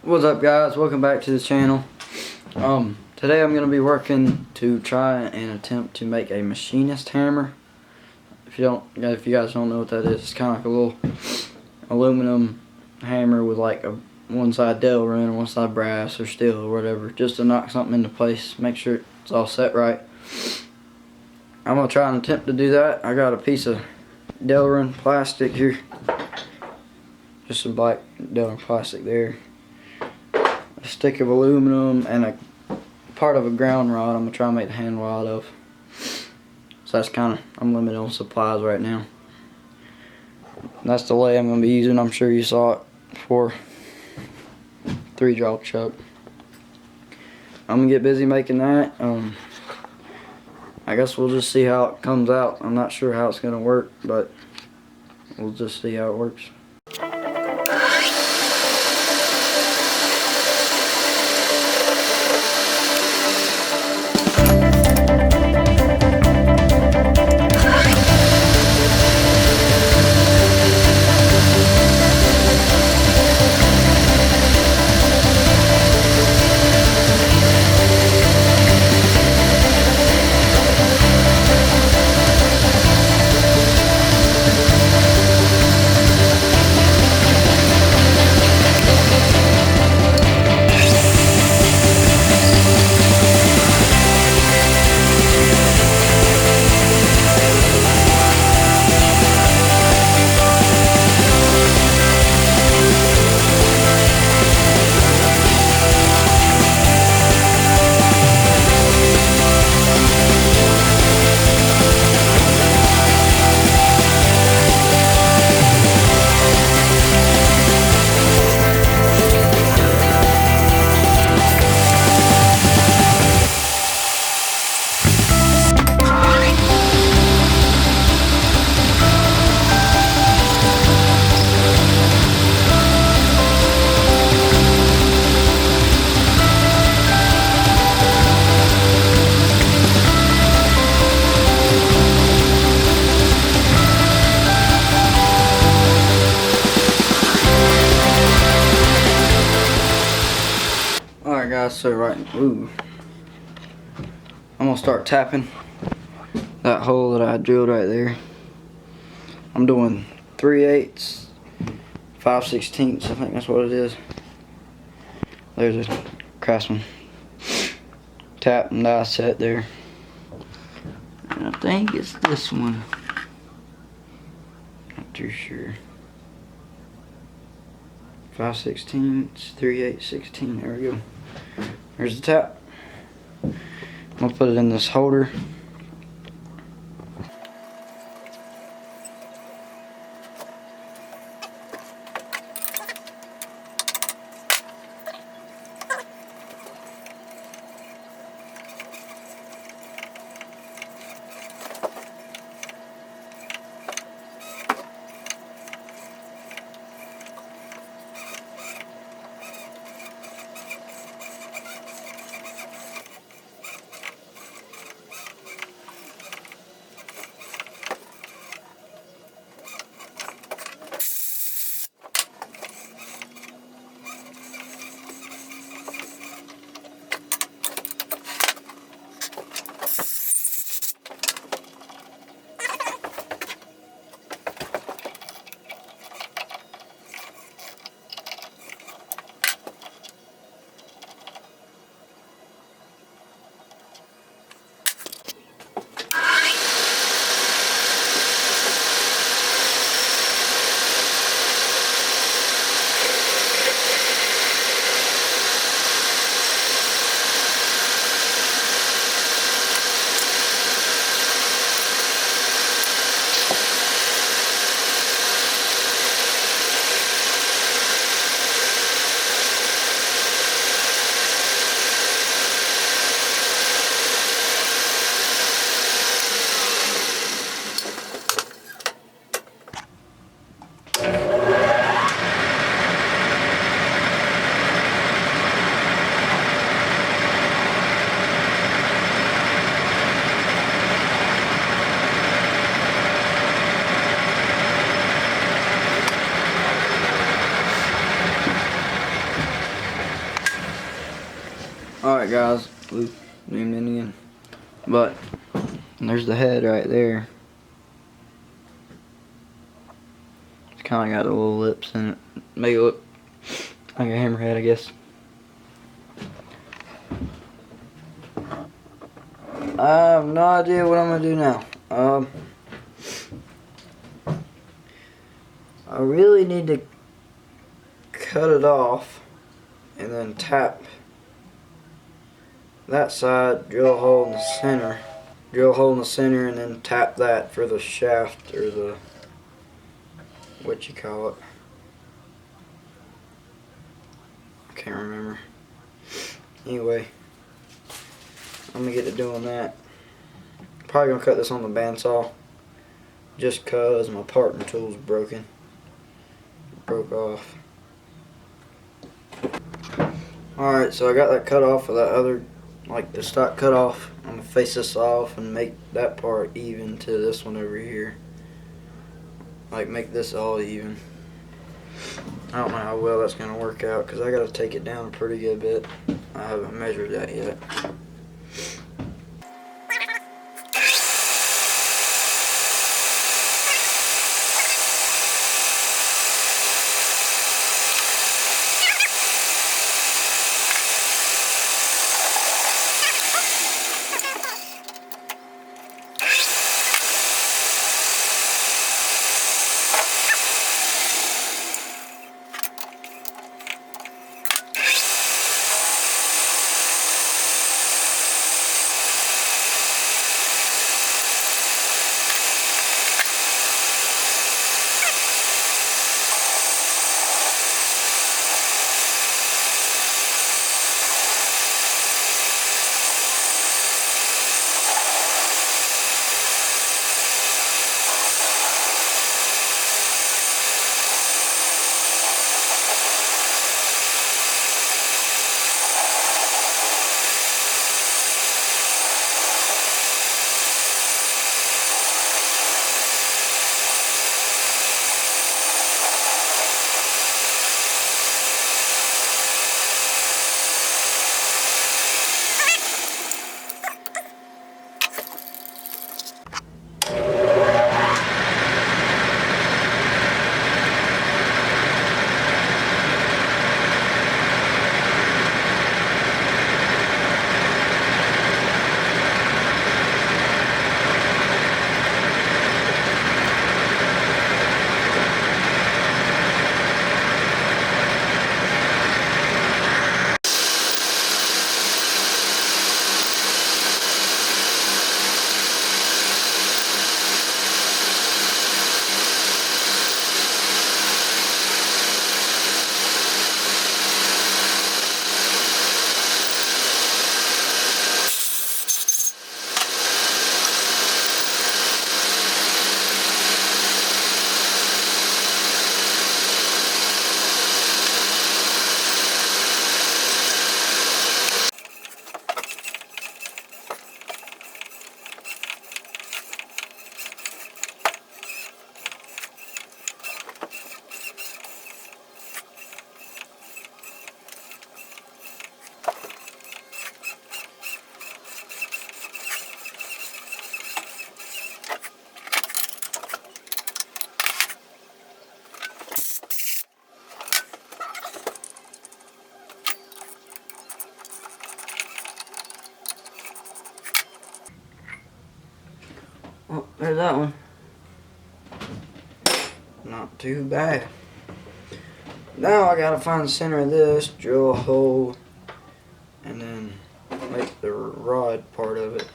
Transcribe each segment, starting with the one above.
What's up, guys? Welcome back to the channel. Today I'm going to be working to try and attempt to make a machinist hammer. If you guys don't know what that is, it's kind of like a little aluminum hammer with like a one side Delrin and one side brass or steel or whatever, just to knock something into place, make sure it's all set right. I'm going to try and attempt to do that. I got a piece of Delrin plastic here, just some black Delrin plastic there, a stick of aluminum, and a part of a ground rod I'm going to try and make the handle out of. So that's kind of, I'm limited on supplies right now. That's the lay I'm going to be using. I'm sure you saw it before. 3-drop chuck. I'm going to get busy making that. I guess we'll just see how it comes out. I'm not sure how it's going to work, but we'll just see how it works. Alright guys, so I'm gonna start tapping that hole that I drilled right there. I'm doing 3/8, 5/16, I think that's what it is. There's a Craftsman tap and die set there. And I think it's this one. Not too sure. 5/16, 3/8, 16, there we go. There's the tap. I'm gonna put it in this holder. Alright guys, zoom in again. But there's the head right there. It's kind of got the little lips in it. Make it look like a hammerhead, I guess. I have no idea what I'm gonna do now. I really need to cut it off and then tap that side, drill a hole in the center, and then tap that for the shaft, or the, what you call it, I can't remember. Anyway, I'm gonna get to doing that. Probably gonna cut this on the bandsaw, just cause my partner tool's broke off. Alright, so I got that cut off of that other, like the stock cut off. I'm gonna face this off and make that part even to this one over here. Like make this all even. I don't know how well that's gonna work out because I gotta take it down a pretty good bit. I haven't measured that yet. Well, there's that one. Not too bad. Now I gotta find the center of this, drill a hole, and then make the rod part of it.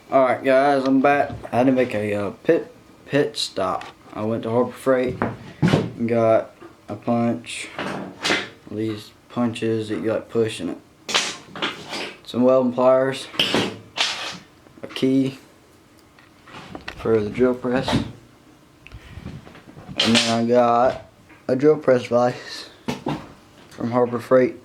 Alright guys, I'm back. I had to make a pit stop. I went to Harbor Freight and got a punch, these punches that you like pushing it, some welding pliers, a key for the drill press, and then I got a drill press vise from Harbor Freight.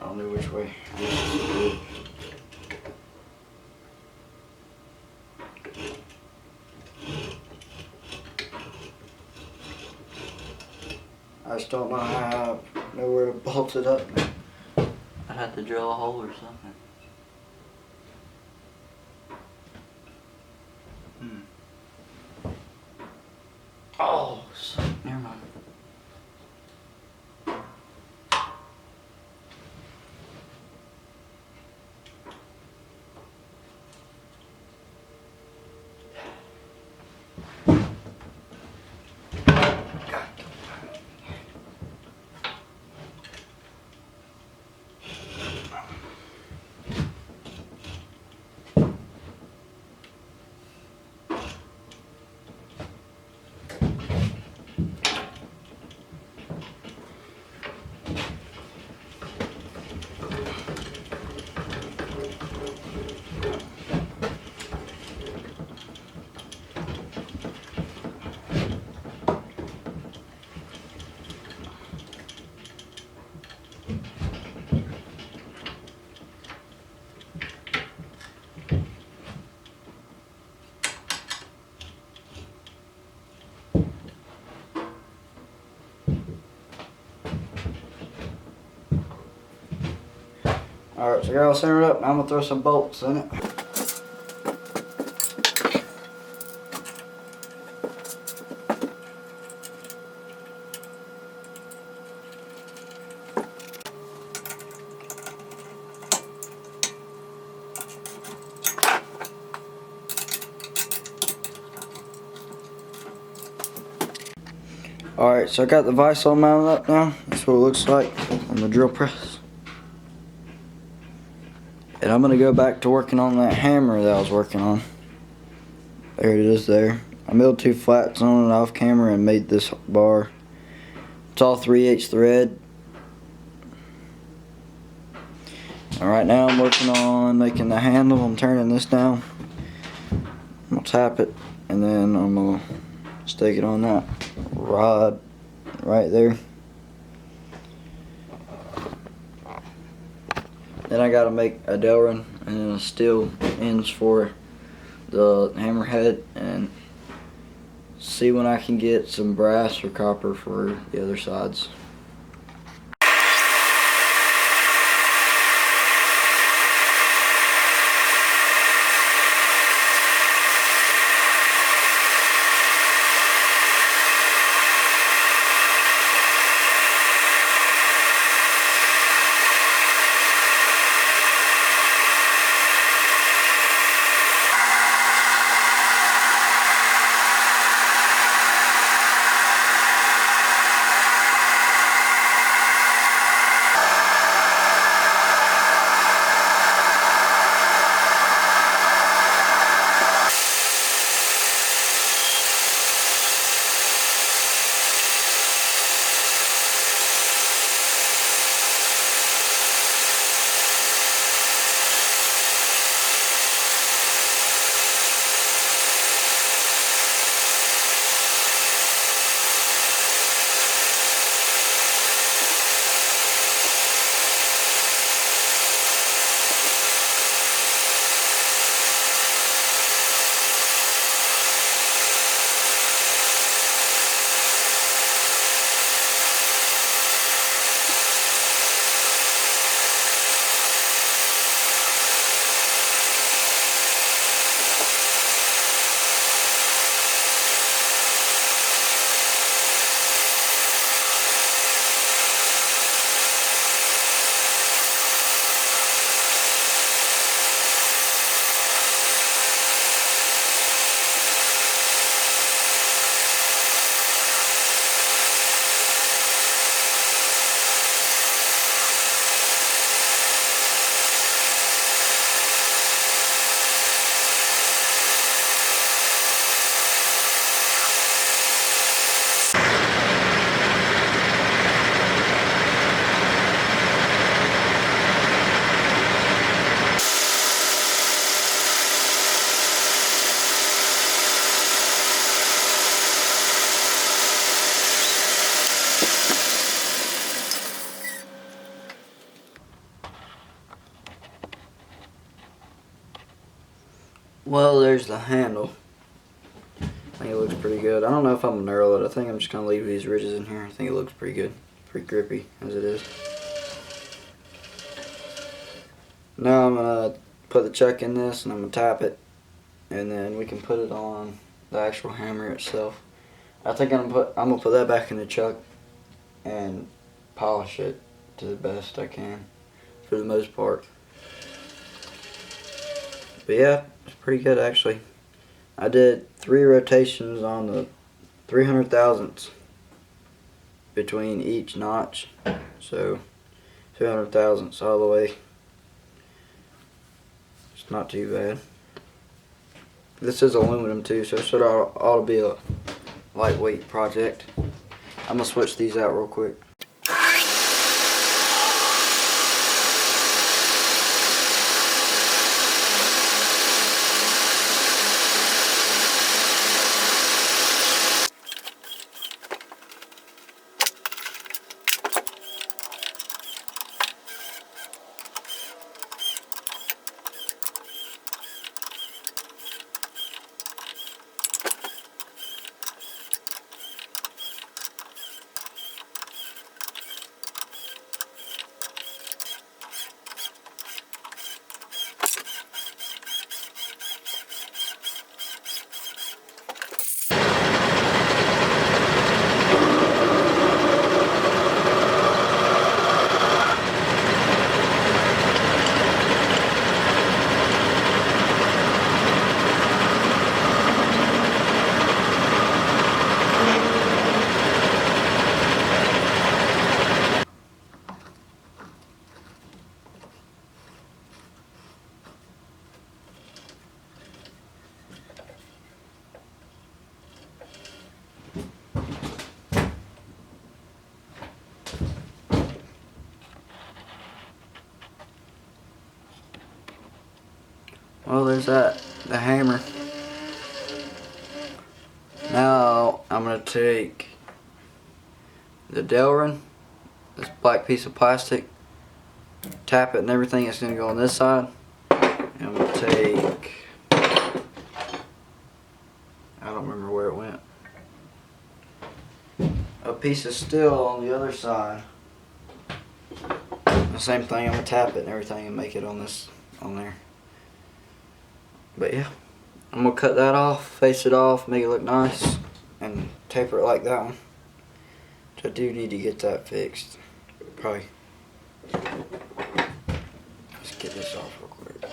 I don't know which way. I just don't know where to bolt it up. I'd have to drill a hole or something. Oh, never mind. Alright, so I got it all centered up. Now I'm going to throw some bolts in it. Alright, so I got the vise all mounted up now. That's what it looks like on the drill press. And I'm going to go back to working on that hammer that I was working on. There it is there. I milled 2 flats on it off camera and made this bar. It's all 3/8 thread. And right now I'm working on making the handle. I'm turning this down. I'm going to tap it and then I'm going to stick it on that rod right there. Then I gotta make a delrin and then a steel ends for the hammerhead, and see when I can get some brass or copper for the other sides. Well, there's the handle. I think it looks pretty good. I don't know if I'm gonna knurl it. I think I'm just gonna leave these ridges in here. I think it looks pretty good. Pretty grippy as it is. Now I'm gonna put the chuck in this and I'm gonna tap it, and then we can put it on the actual hammer itself. I think I'm gonna put that back in the chuck and polish it to the best I can for the most part. But yeah, it's pretty good actually. I did 3 rotations on the 300 thousandths between each notch, so 300 thousandths all the way. It's not too bad. This is aluminum too, so it should ought to be a lightweight project. I'm gonna switch these out real quick. Well, there's that, the hammer. Now I'm going to take the Delrin, this black piece of plastic, tap it and everything. It's going to go on this side. And I'm going to take, I don't remember where it went, a piece of steel on the other side. The same thing, I'm going to tap it and everything and make it on there. But yeah, I'm going to cut that off, face it off, make it look nice, and taper it like that one. Which I do need to get that fixed. Probably. Let's get this off real quick.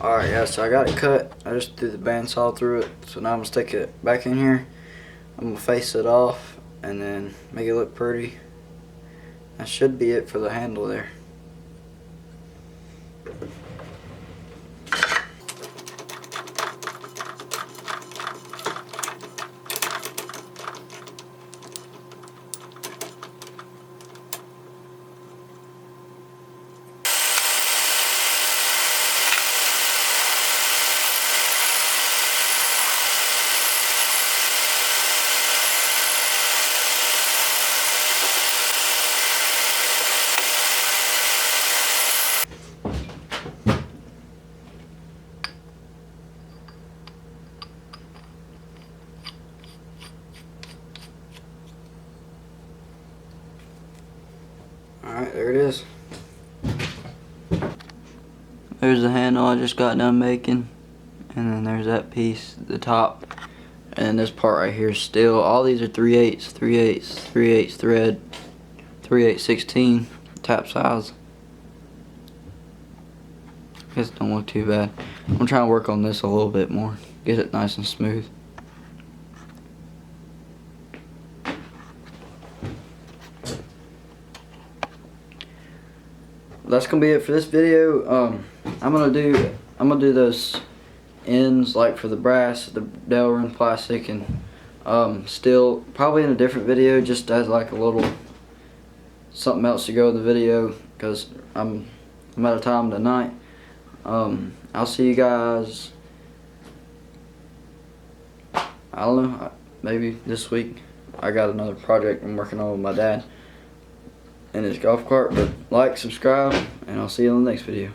Alright, yeah, so I got it cut. I just threw the bandsaw through it. So now I'm going to stick it back in here. I'm going to face it off and then make it look pretty. That should be it for the handle there. Alright, there it is. There's the handle I just got done making. And then there's that piece, the top. And this part right here is steel. All these are 3/8, 3/8, 3/8 thread, 3/8 16 tap size. Guess it don't look too bad. I'm trying to work on this a little bit more. Get it nice and smooth. That's gonna be it for this video. I'm gonna do those ends like for the brass, the Delrin plastic, and steel probably in a different video, just as like a little something else to go in the video, because I'm out of time tonight. I'll see you guys, I don't know, maybe this week. I got another project I'm working on with my dad, in his golf cart. But like, subscribe, and I'll see you in the next video.